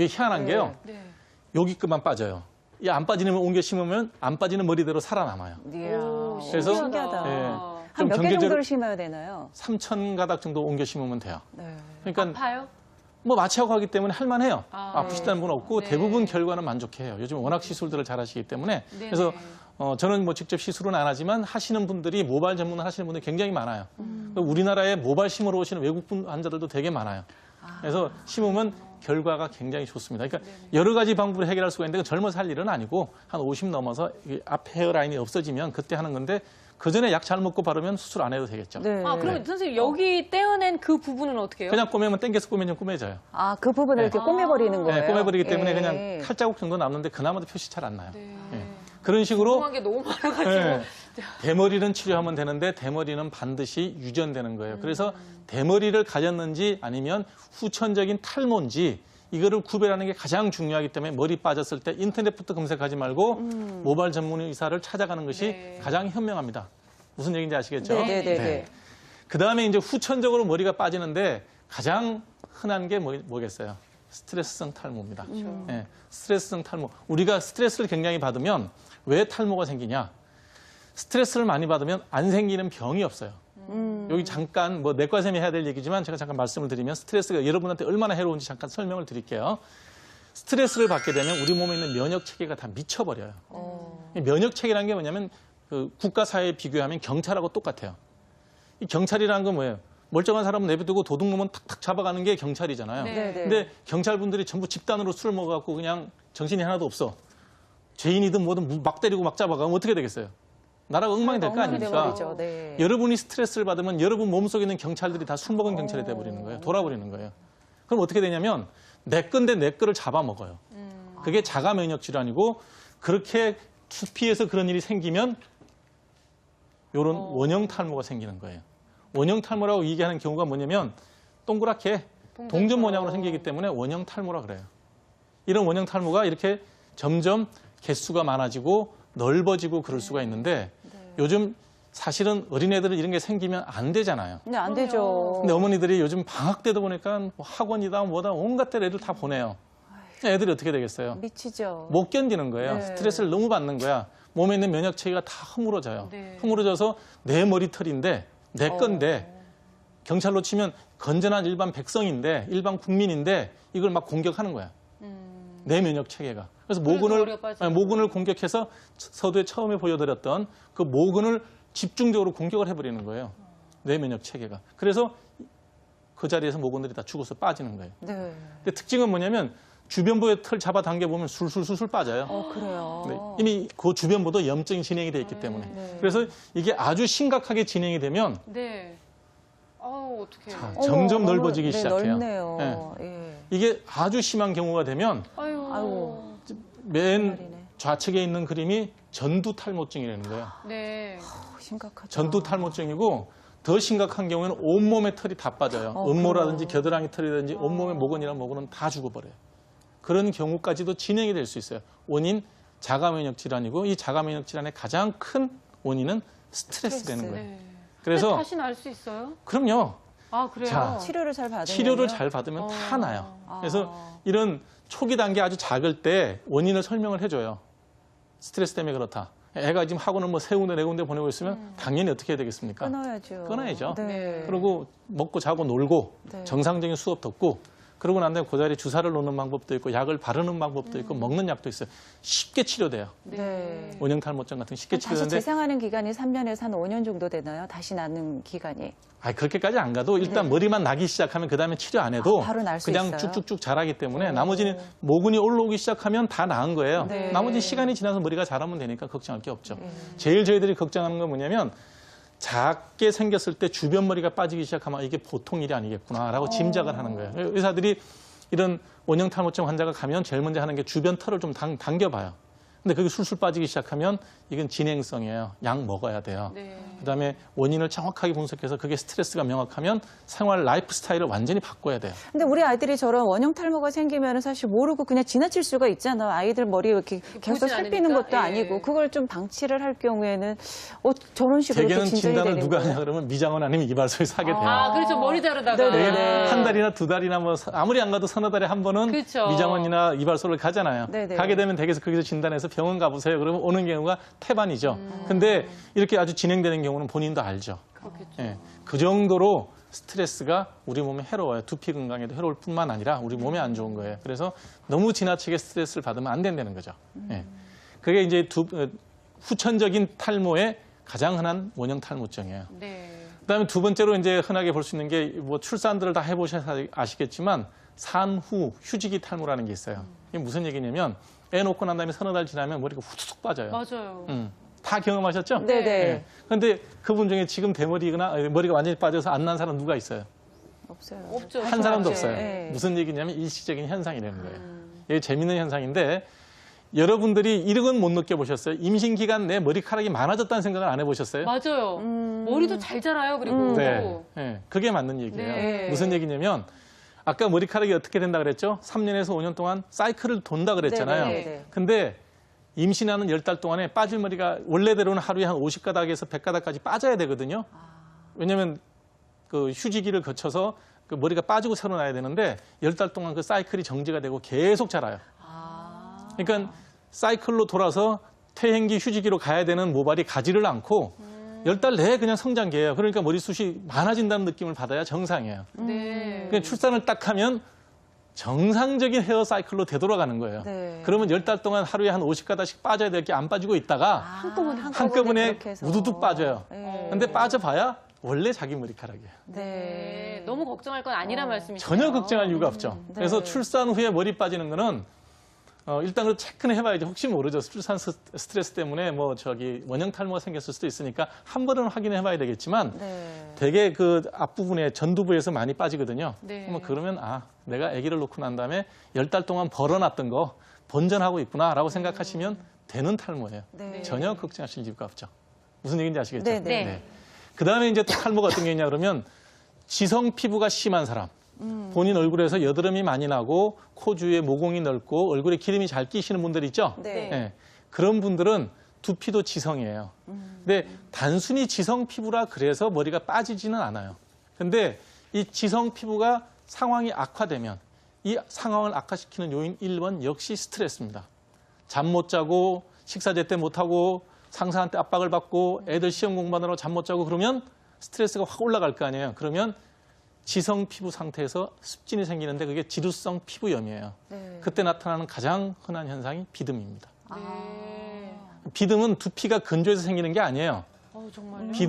이게 희한한 게요. 네. 여기끝만 빠져요. 이 안 빠지는 옮겨 심으면 안 빠지는 머리대로 살아남아요. 이야, 그래서 신기하다. 예, 한 몇 개 경계적으로 정도를 심어야 되나요? 3,000가닥 정도 옮겨 심으면 돼요. 네. 그러니까 아파요? 뭐 마취하고 하기 때문에 할만해요. 아, 아프시다는 분 없고 네. 대부분 결과는 만족해요. 요즘 워낙 시술들을 잘 하시기 때문에. 네네. 그래서 저는 뭐 직접 시술은 안 하지만 하시는 분들이 모발 전문을 하시는 분들이 굉장히 많아요. 우리나라에 모발 심으러 오시는 외국 분 환자들도 되게 많아요. 그래서 심으면 결과가 굉장히 좋습니다. 그러니까 여러 가지 방법으로 해결할 수가 있는데 젊어서 할 일은 아니고 한 50 넘어서 이 앞 헤어라인이 없어지면 그때 하는 건데 그 전에 약 잘 먹고 바르면 수술 안 해도 되겠죠. 네. 아, 그러면 선생님 여기 떼어낸 그 부분은 어떻게 해요? 그냥 꼬매면 땡겨서 꼬매면 꼬매져요. 아, 그 부분을 이렇게 꼬매버리는 거예요? 네, 꼬매버리기 때문에 예. 그냥 칼자국 정도 남는데 그나마도 표시 잘 안 나요. 네. 예. 그런 식으로 궁금한 게 너무 많아가지고. 예, 대머리는 치료하면 되는데 대머리는 반드시 유전되는 거예요. 그래서 대머리를 가졌는지 아니면 후천적인 탈모인지 이거를 구별하는 게 가장 중요하기 때문에 머리 빠졌을 때 인터넷부터 검색하지 말고 모발 전문 의사를 찾아가는 것이 네. 가장 현명합니다. 무슨 얘기인지 아시겠죠? 네네네. 그다음에 이제 후천적으로 머리가 빠지는데 가장 흔한 게 뭐겠어요? 스트레스성 탈모입니다. 예, 스트레스성 탈모. 우리가 스트레스를 굉장히 받으면 왜 탈모가 생기냐? 스트레스를 많이 받으면 안 생기는 병이 없어요. 여기 잠깐 뭐 내과쌤이 해야 될 얘기지만 제가 잠깐 말씀을 드리면 스트레스가 여러분한테 얼마나 해로운지 잠깐 설명을 드릴게요. 스트레스를 받게 되면 우리 몸에 있는 면역 체계가 다 미쳐버려요. 이 면역 체계라는 게 뭐냐면 그 국가 사회에 비교하면 경찰하고 똑같아요. 이 경찰이라는 건 뭐예요? 멀쩡한 사람은 내비두고 도둑놈은 탁탁 잡아가는 게 경찰이잖아요. 네. 네네. 근데 경찰분들이 전부 집단으로 술을 먹어갖고 그냥 정신이 하나도 없어. 죄인이든 뭐든 막 때리고 막 잡아가면 어떻게 되겠어요? 나라가 엉망이 될 거 엉망이 아닙니까? 돼버리죠. 네. 여러분이 스트레스를 받으면 여러분 몸속에 있는 경찰들이 다 술 먹은 경찰이 돼버리는 거예요. 돌아버리는 거예요. 그럼 어떻게 되냐면 내 건데 내 거를 잡아먹어요. 그게 자가 면역 질환이고 그렇게 두피에서 그런 일이 생기면 이런 원형 탈모가 생기는 거예요. 원형 탈모라고 얘기하는 경우가 뭐냐면 동그랗게 동전 모양으로 생기기 때문에 원형 탈모라 그래요. 이런 원형 탈모가 이렇게 점점 개수가 많아지고 넓어지고 그럴 수가 있는데 요즘 사실은 어린애들은 이런 게 생기면 안 되잖아요. 근데 안 되죠. 근데 어머니들이 요즘 방학 때도 보니까 뭐 학원이다 뭐다 온갖 데 애들 다 보내요. 애들이 어떻게 되겠어요? 미치죠. 못 견디는 거예요. 네. 스트레스를 너무 받는 거야. 몸에 있는 면역 체계가 다 허물어져요. 네. 허물어져서 내 머리털인데 내 건데 경찰로 치면 건전한 일반 백성인데 일반 국민인데 이걸 막 공격하는 거야. 내 면역 체계가. 그래서 모근을 공격해서 서두에 처음에 보여드렸던 그 모근을 집중적으로 공격을 해버리는 거예요. 내 면역 체계가. 그래서 그 자리에서 모근들이 다 죽어서 빠지는 거예요. 네. 근데 특징은 뭐냐면 주변부의 털 잡아당겨 보면 술술술술 빠져요. 그래요. 네, 이미 그 주변부도 염증이 진행이 돼 있기 때문에. 네. 그래서 이게 아주 심각하게 진행이 되면 네. 아우, 어떡해. 점점 어머, 넓어지기 네, 시작해요. 넓네요. 예. 이게 아주 심한 경우가 되면 아유. 아유. 맨 정말이네. 좌측에 있는 그림이 전두 탈모증이라는 거예요. 네. 심각하죠. 전두 탈모증이고 더 심각한 경우에는 온몸에 털이 다 빠져요. 음모라든지 겨드랑이 털이든지 온몸에 모근이랑 모근은 다 죽어버려요. 그런 경우까지도 진행이 될 수 있어요. 원인 자가면역 질환이고 이 자가면역 질환의 가장 큰 원인은 스트레스 되는 거예요. 네. 그래서 다시 날 수 있어요? 그럼요. 아, 그래요? 자, 치료를 잘 받으면 치료를 잘 받으면 다 나요. 그래서 이런 초기 단계 아주 작을 때 원인을 설명을 해줘요. 스트레스 때문에 그렇다. 애가 지금 학원을 뭐 세 군데 네 군데 보내고 있으면 당연히 어떻게 해야 되겠습니까? 끊어야죠. 끊어야죠. 네. 그리고 먹고 자고 놀고 네. 정상적인 수업 듣고 그러고 난 다음에 그 자리에 주사를 놓는 방법도 있고 약을 바르는 방법도 있고 먹는 약도 있어요. 쉽게 치료돼요. 네. 원형 탈모증 같은 거 쉽게 다시 치료되는데 재생하는 기간이 3년에서 한 5년 정도 되나요? 다시 나는 기간이. 그렇게까지 안 가도 일단 머리만 나기 시작하면 그다음에 치료 안 해도 바로 날 수 그냥 있어요? 쭉쭉쭉 자라기 때문에 나머지는 모근이 올라오기 시작하면 다 나은 거예요. 네. 나머지 시간이 지나서 머리가 자라면 되니까 걱정할 게 없죠. 제일 저희들이 걱정하는 건 뭐냐면 작게 생겼을 때 주변 머리가 빠지기 시작하면 이게 보통 일이 아니겠구나라고 짐작을 하는 거예요. 의사들이 이런 원형 탈모증 환자가 가면 제일 먼저 하는 게 주변 털을 좀 당겨봐요. 근데 그게 술술 빠지기 시작하면 이건 진행성이에요. 약 먹어야 돼요. 네. 그다음에 원인을 정확하게 분석해서 그게 스트레스가 명확하면 생활 라이프 스타일을 완전히 바꿔야 돼요. 근데 우리 아이들이 저런 원형 탈모가 생기면 사실 모르고 그냥 지나칠 수가 있잖아. 아이들 머리 이렇게 계속 보진 살피는 않으니까? 것도 예. 아니고 그걸 좀 방치를 할 경우에는 저런 식으로 또 대개는 진전이 진단을 되는 누가 거예요. 하냐 그러면 미장원 아니면 이발소에서 하게 돼요. 아, 그렇죠. 머리 자르다가. 네네네. 되게 한 달이나 두 달이나 뭐 아무리 안 가도 서너 달에 한 번은 그쵸. 미장원이나 이발소를 가잖아요. 네네. 가게 되면 댁에서 거기서 진단해서 병원 가보세요. 그러면 오는 경우가 태반이죠. 근데 이렇게 아주 진행되는 경우는 본인도 알죠. 그렇겠죠. 예, 그 정도로 스트레스가 우리 몸에 해로워요. 두피 건강에도 해로울 뿐만 아니라 우리 몸에 안 좋은 거예요. 그래서 너무 지나치게 스트레스를 받으면 안 된다는 거죠. 예. 그게 이제 후천적인 탈모의 가장 흔한 원형 탈모증이에요. 네. 그다음에 두 번째로 이제 흔하게 볼 수 있는 게 뭐 출산들을 다 해보셔서 아시겠지만 산후 휴지기 탈모라는 게 있어요. 이게 무슨 얘기냐면 애 놓고 난 다음에 서너 달 지나면 머리가 후툭 빠져요. 맞아요. 다 경험하셨죠? 네네. 그런데 그분 중에 지금 대머리거나 머리가 완전히 빠져서 안 난 사람 누가 있어요? 없어요. 없죠. 한 사람도 네. 없어요. 네. 무슨 얘기냐면 일시적인 현상이라는 거예요. 이게 재밌는 현상인데 여러분들이 이런 못 느껴보셨어요? 임신 기간 내 머리카락이 많아졌다는 생각을 안 해보셨어요? 맞아요. 머리도 잘 자라요. 그리고. 네. 네. 그게 맞는 얘기예요. 네. 무슨 얘기냐면 아까 머리카락이 어떻게 된다 그랬죠? 3년에서 5년 동안 사이클을 돈다 그랬잖아요. 네네. 근데 임신하는 10달 동안에 빠질 머리가 원래대로는 하루에 한 50가닥에서 100가닥까지 빠져야 되거든요. 왜냐하면 그 휴지기를 거쳐서 그 머리가 빠지고 새로 나야 되는데 10달 동안 그 사이클이 정지가 되고 계속 자라요. 그러니까 사이클로 돌아서 퇴행기 휴지기로 가야 되는 모발이 가지를 않고 10달 내에 그냥 성장기예요. 그러니까 머리숱이 많아진다는 느낌을 받아야 정상이에요. 네. 그러니까 출산을 딱 하면 정상적인 헤어 사이클로 되돌아가는 거예요. 네. 그러면 10달 동안 하루에 한 50가닥씩 빠져야 될 게 안 빠지고 있다가 한꺼번에 그렇게 해서. 우두둑 빠져요. 네. 근데 빠져봐야 원래 자기 머리카락이에요. 네. 너무 걱정할 건 아니란 말씀이시죠. 전혀 걱정할 이유가 없죠. 네. 그래서 출산 후에 머리 빠지는 거는 일단 그 체크는 해봐야지. 혹시 모르죠. 출산 스트레스 때문에 뭐 원형 탈모가 생겼을 수도 있으니까 한 번은 확인해 봐야 되겠지만 네. 되게 그 앞부분에 전두부에서 많이 빠지거든요. 네. 그러면 내가 아기를 놓고 난 다음에 10달 동안 벌어놨던 거 번전하고 있구나라고 생각하시면 되는 탈모예요. 네. 전혀 걱정하실 이유가 없죠. 무슨 얘기인지 아시겠죠? 네, 네. 그다음에 이제 또 탈모가 어떤 게 있냐 그러면 지성 피부가 심한 사람. 본인 얼굴에서 여드름이 많이 나고 코 주위에 모공이 넓고 얼굴에 기름이 잘 끼시는 분들 있죠? 네. 예, 그런 분들은 두피도 지성이에요. 근데 단순히 지성 피부라 그래서 머리가 빠지지는 않아요. 근데 이 지성 피부가 상황이 악화되면 이 상황을 악화시키는 요인 1번 역시 스트레스입니다. 잠 못 자고 식사 제때 못 하고 상사한테 압박을 받고 애들 시험 공부하느라고 잠 못 자고 그러면 스트레스가 확 올라갈 거 아니에요. 그러면 지성 피부 상태에서 습진이 생기는데 그게 지루성 피부염이에요. 네. 그때 나타나는 가장 흔한 현상이 비듬입니다. 네. 비듬은 두피가 건조해서 생기는 게 아니에요. 정말요? 비듬